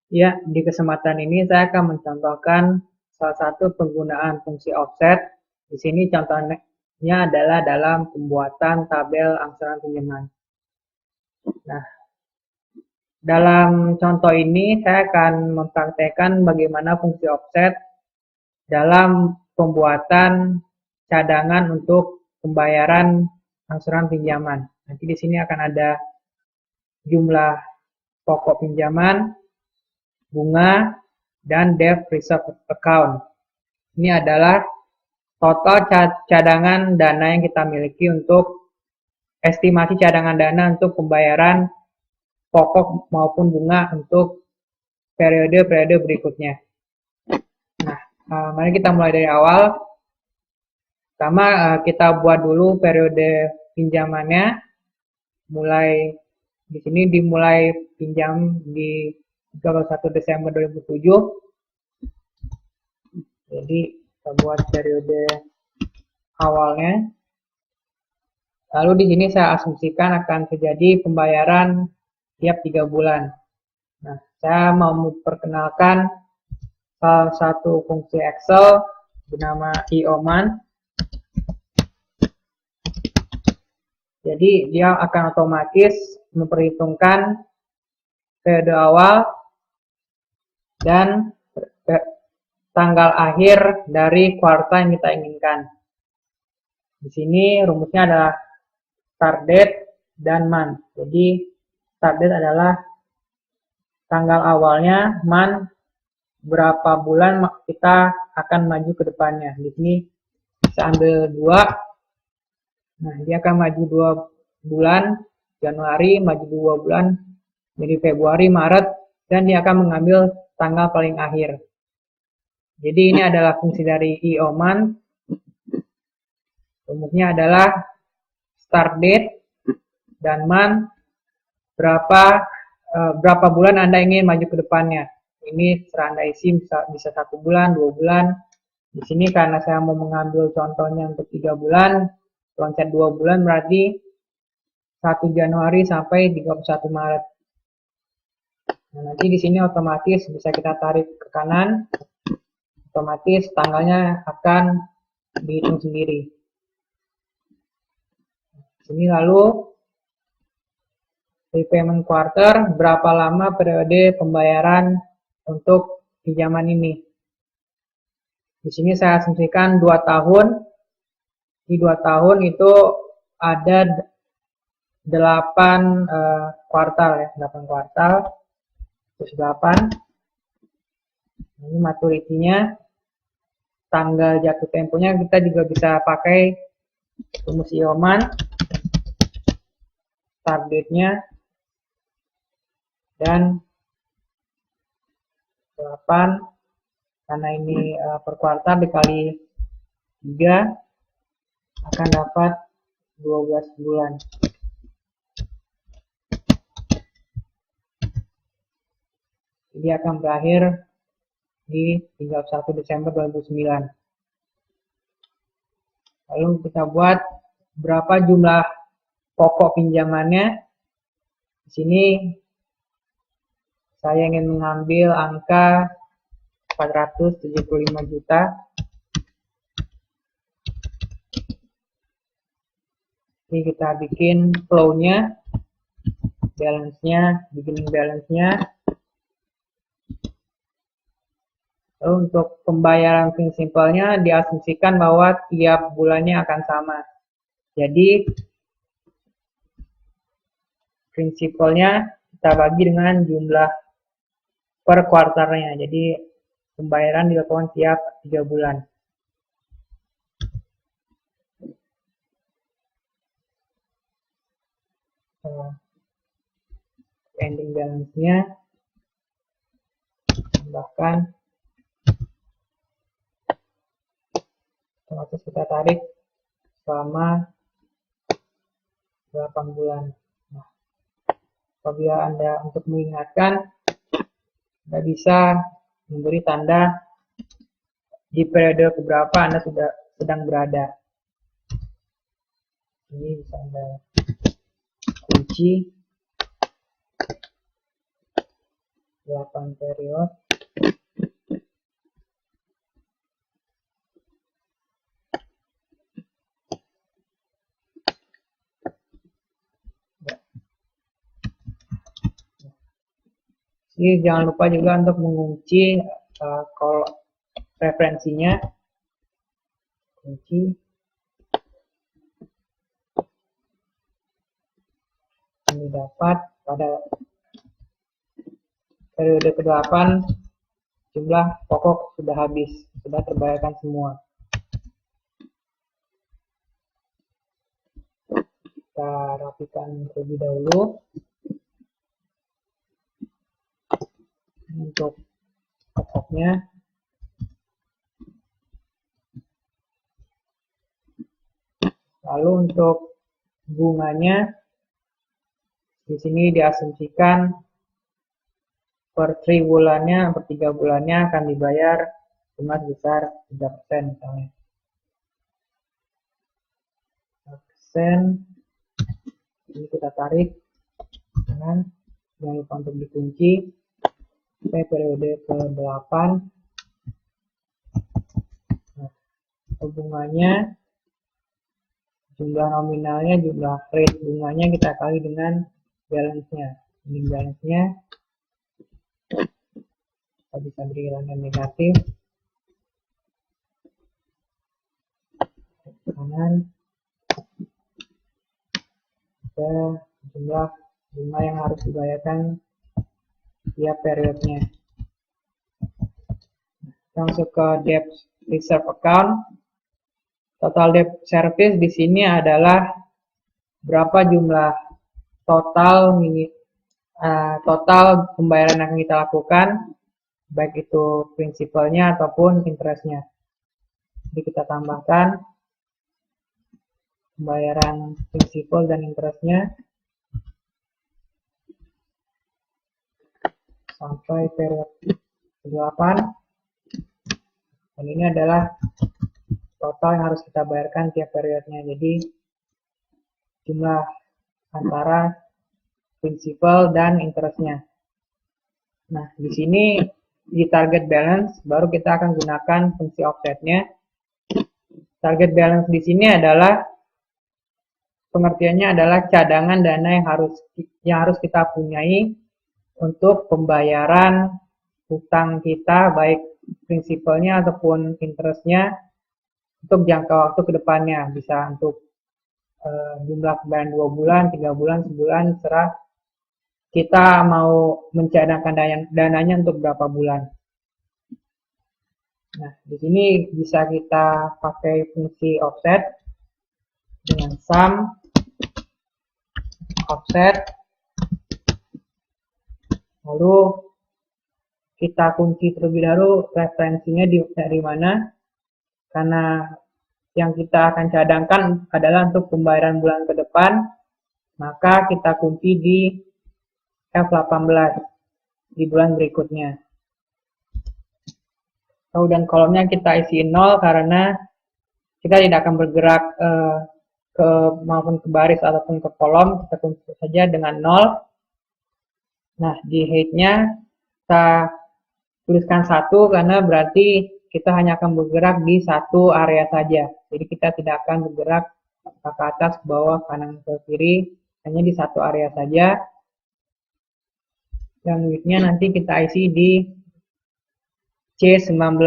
Ya, di kesempatan ini saya akan mencontohkan salah satu penggunaan fungsi offset. Di sini contohnya adalah dalam pembuatan tabel angsuran pinjaman. Nah, dalam contoh ini saya akan mempraktekkan bagaimana fungsi offset dalam pembuatan cadangan untuk pembayaran angsuran pinjaman. Nanti di sini akan ada jumlah pokok pinjaman, bunga, dan debt reserve account. Ini adalah total cadangan dana yang kita miliki untuk estimasi cadangan dana untuk pembayaran pokok maupun bunga untuk periode-periode berikutnya. Nah, mari kita mulai dari awal. Pertama, kita buat dulu periode pinjamannya. Mulai di sini dimulai pinjam di 31 Desember 2007. Jadi kita buat periode awalnya. Lalu di sini saya asumsikan akan terjadi pembayaran tiap 3 bulan. Nah, saya mau memperkenalkan salah satu fungsi Excel bernama IOMAN. Jadi dia akan otomatis memperhitungkan periode awal dan tanggal akhir dari kuartal yang kita inginkan. Di sini rumusnya adalah start date dan month. Jadi start date adalah tanggal awalnya, month berapa bulan kita akan maju ke depannya. Di sini bisa ambil 2. Nah, dia akan maju 2 bulan, Januari, maju 2 bulan, jadi Februari, Maret, dan dia akan mengambil tanggal paling akhir. Jadi ini adalah fungsi dari IOMAN. Rumusnya adalah start date dan month berapa bulan Anda ingin maju ke depannya. Ini serah Anda isi bisa 1 bulan, 2 bulan. Di sini karena saya mau mengambil contohnya untuk 3 bulan, loncat 2 bulan berarti 1 Januari sampai 31 Maret. Nah, nanti di sini otomatis bisa kita tarik ke kanan, otomatis tanggalnya akan dihitung sendiri. Sini lalu repayment quarter, berapa lama periode pembayaran untuk pinjaman ini. Di sini saya asumsikan 2 tahun. Di 2 tahun itu ada 8 kuartal ya, 8 kuartal. Terus 8. Ini maturity-nya. Tanggal jatuh temponya kita juga bisa pakai rumus IOMAN. Start date-nya dan 8 karena ini per kuartal dikali 3 akan dapat 12 bulan. Jadi akan berakhir di 31 Desember 2009. Lalu kita buat berapa jumlah pokok pinjamannya. Di sini saya ingin mengambil angka 475 juta. Ini kita bikin flow-nya, balance-nya, beginning balance-nya. Lalu untuk pembayaran prinsipalnya diasumsikan bahwa tiap bulannya akan sama. Jadi prinsipalnya kita bagi dengan jumlah per kuartalnya. Jadi pembayaran dilakukan tiap 3 bulan. Ending balance-nya tambahkan, otomatis kita tarik selama 8 bulan. Nah, apabila Anda untuk mengingatkan, Anda bisa memberi tanda di periode keberapa Anda sudah sedang berada. Ini bisa Anda kunci. 8 periode. Jadi jangan lupa juga untuk mengunci kalau referensinya, kunci yang didapat pada periode ke-8, jumlah pokok sudah habis, sudah terbayarkan semua. Kita rapikan terlebih dahulu. Untuk pokoknya, lalu untuk bunganya di sini diasumsikan per 3 bulannya, per 3 bulannya akan dibayar cuma sebesar 3% misalnya. Persen, ini kita tarik kanan, jangan lupa untuk dikunci sampai periode ke-8. Nah, bunganya, jumlah nominalnya, jumlah rate bunganya kita kali dengan balance-nya. Ini balance-nya kita bisa beri rangkaian negatif kanan ke jumlah bunga yang harus dibayarkan tiap periodenya. Kita masuk ke debt reserve account. Total debt service di sini adalah berapa jumlah total pembayaran yang kita lakukan, baik itu prinsipalnya ataupun interestnya. Jadi kita tambahkan pembayaran prinsipal dan interestnya sampai periode ke-8, dan ini adalah total yang harus kita bayarkan tiap periodenya. Jadi jumlah antara prinsipal dan interestnya. Nah, di sini di target balance baru kita akan gunakan fungsi offsetnya. Target balance di sini adalah pengertiannya adalah cadangan dana yang harus kita punyai untuk pembayaran hutang kita, baik prinsipalnya ataupun interestnya, untuk jangka waktu ke depannya. Bisa untuk jumlah pembayaran 2 bulan, 3 bulan, sebulan, serah kita mau mencadangkan dananya untuk berapa bulan. Nah, di sini bisa kita pakai fungsi offset dengan sum offset, lalu kita kunci terlebih dahulu referensinya dari mana, karena yang kita akan cadangkan adalah untuk pembayaran bulan ke depan, maka kita kunci di F18 di bulan berikutnya. Dan kolomnya kita isi 0 karena kita tidak akan bergerak maupun ke baris ataupun ke kolom, kita kunci saja dengan 0. Nah, di head-nya kita tuliskan 1 karena berarti kita hanya akan bergerak di satu area saja. Jadi kita tidak akan bergerak ke atas, ke bawah, kanan, ke kiri, hanya di satu area saja. Dan width-nya nanti kita isi di C19.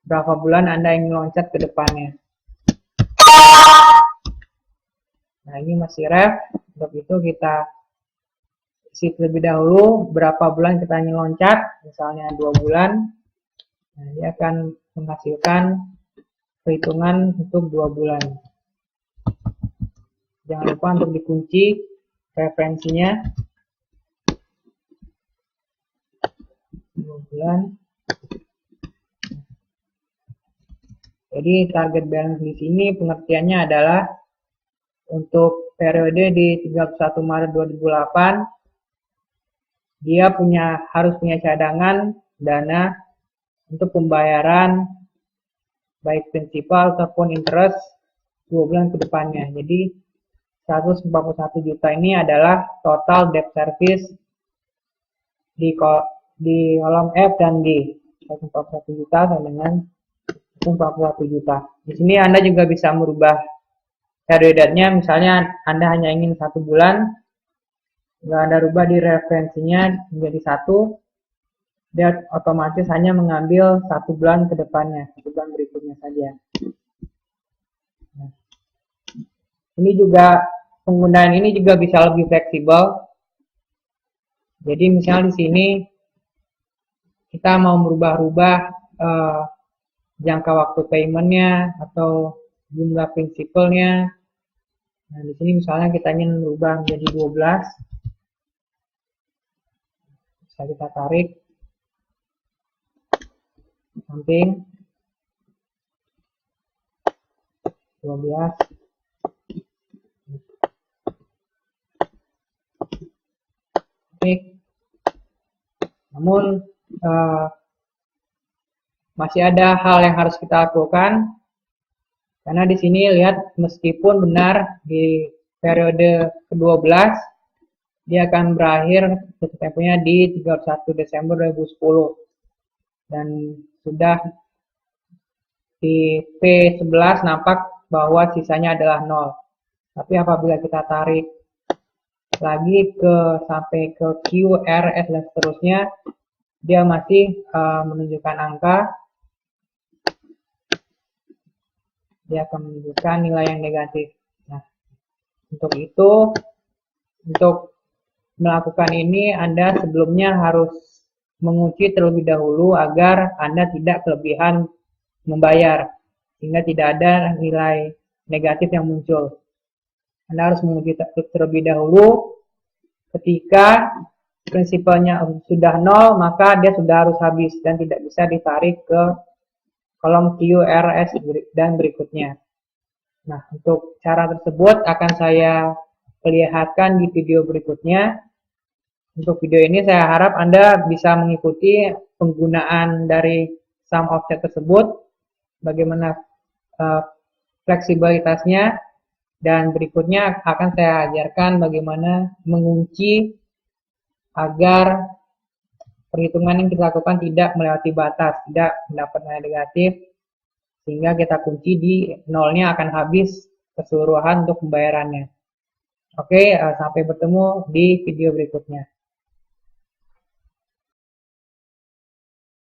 Berapa bulan Anda ingin loncat ke depannya. Nah, ini masih ref. Untuk itu kita isi terlebih dahulu berapa bulan kita ingin loncat. Misalnya 2 bulan. Nah, dia akan menghasilkan perhitungan untuk 2 bulan. Jangan lupa untuk dikunci referensinya. 2 bulan. Jadi target balance di sini pengertiannya adalah untuk periode di 31 Maret 2008 dia harus punya cadangan dana untuk pembayaran baik prinsipal ataupun interest 2 bulan ke depannya. Jadi 141 juta ini adalah total debt service di kolom F dan D. 141 juta sama dengan 141 juta. Di sini Anda juga bisa merubah periodenya, misalnya Anda hanya ingin 1 bulan, nggak Anda rubah di referensinya menjadi 1, dia otomatis hanya mengambil 1 bulan ke depannya, 1 bulan berikutnya saja. Nah, ini juga penggunaan ini juga bisa lebih fleksibel. Jadi misalnya di sini kita mau merubah-rubah jangka waktu paymentnya atau jumlah prinsipalnya. Nah, di sini misalnya kita ingin merubah menjadi 12, bisa kita tarik samping 12. Oke. Namun masih ada hal yang harus kita lakukan, karena di sini lihat meskipun benar di periode ke-12 dia akan berakhir temponya di 31 Desember 2010 dan sudah di P11 nampak bahwa sisanya adalah 0. Tapi apabila kita tarik lagi sampai ke Q, R, S dan seterusnya, dia masih menunjukkan angka, dia akan menunjukkan nilai yang negatif. Nah, untuk melakukan ini Anda sebelumnya harus menguji terlebih dahulu agar Anda tidak kelebihan membayar, sehingga tidak ada nilai negatif yang muncul. Anda harus menguji terlebih dahulu. Ketika prinsipalnya sudah 0, maka dia sudah harus habis dan tidak bisa ditarik ke kolom Q, R, S dan berikutnya. Nah, untuk cara tersebut akan saya perlihatkan di video berikutnya. Untuk video ini saya harap Anda bisa mengikuti penggunaan dari sum offset tersebut, bagaimana fleksibilitasnya, dan berikutnya akan saya ajarkan bagaimana mengunci agar perhitungan yang kita lakukan tidak melewati batas, tidak mendapat nilai negatif, sehingga kita kunci di nolnya akan habis keseluruhan untuk pembayarannya. Oke, sampai bertemu di video berikutnya.